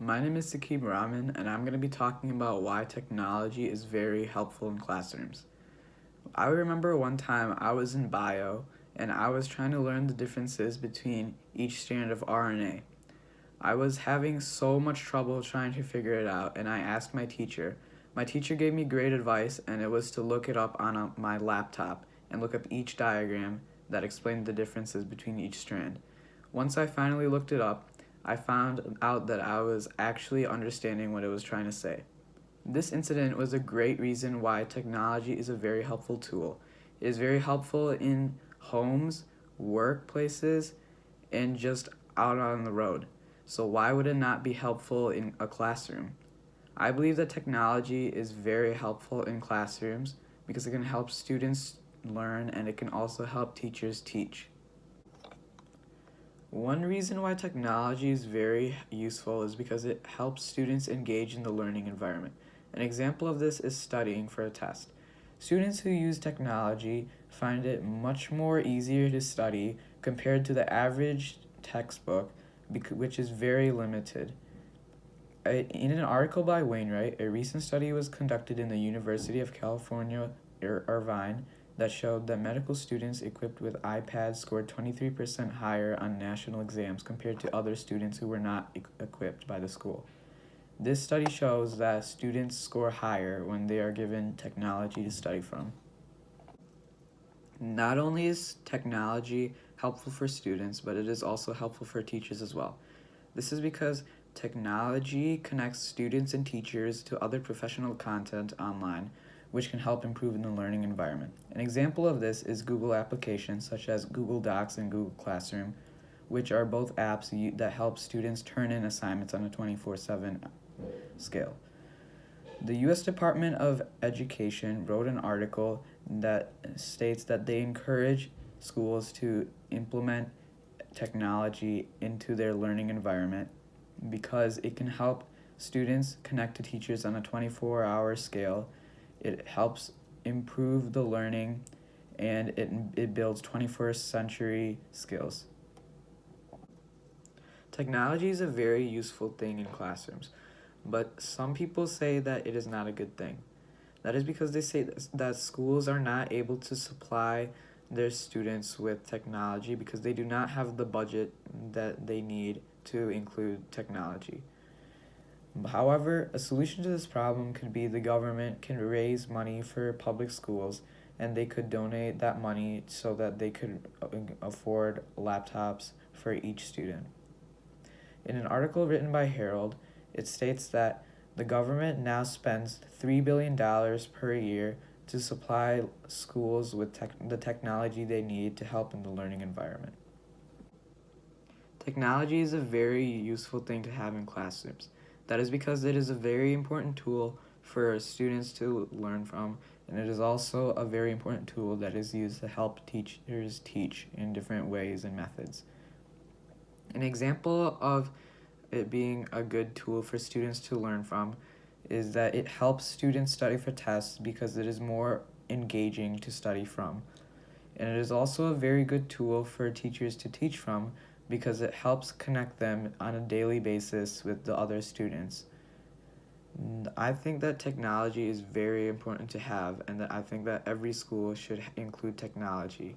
My name is Sakib Rahman, and I'm going to be talking about why technology is very helpful in classrooms. I remember one time I was in bio, and I was trying to learn the differences between each strand of RNA. I was having so much trouble trying to figure it out, and I asked my teacher. My teacher gave me great advice, and it was to look it up on my laptop and look up each diagram that explained the differences between each strand. Once I finally looked it up, I found out that I was actually understanding what it was trying to say. This incident was a great reason why technology is a very helpful tool. It is very helpful in homes, workplaces, and just out on the road. So why would it not be helpful in a classroom? I believe that technology is very helpful in classrooms because it can help students learn and it can also help teachers teach. One reason why technology is very useful is because it helps students engage in the learning environment. An example of this is studying for a test. Students who use technology find it much more easier to study compared to the average textbook, which is very limited. In an article by Wainwright, a recent study was conducted in the University of California, Irvine, that showed that medical students equipped with iPads scored 23% higher on national exams compared to other students who were not equipped by the school. This study shows that students score higher when they are given technology to study from. Not only is technology helpful for students, but it is also helpful for teachers as well. This is because technology connects students and teachers to other professional content online, which can help improve in the learning environment. An example of this is Google applications such as Google Docs and Google Classroom, which are both apps that help students turn in assignments on a 24/7 scale. The U.S. Department of Education wrote an article that states that they encourage schools to implement technology into their learning environment because it can help students connect to teachers on a 24-hour scale. It helps improve the learning, and it builds 21st century skills. Technology is a very useful thing in classrooms, but some people say that it is not a good thing. That is because they say that schools are not able to supply their students with technology because they do not have the budget that they need to include technology. However, a solution to this problem could be the government can raise money for public schools and they could donate that money so that they could afford laptops for each student. In an article written by Herald, it states that the government now spends $3 billion per year to supply schools with the technology they need to help in the learning environment. Technology is a very useful thing to have in classrooms. That is because it is a very important tool for students to learn from, and it is also a very important tool that is used to help teachers teach in different ways and methods. An example of it being a good tool for students to learn from is that it helps students study for tests because it is more engaging to study from. And it is also a very good tool for teachers to teach from because it helps connect them on a daily basis with the other students. I think that technology is very important to have, and that I think that every school should include technology.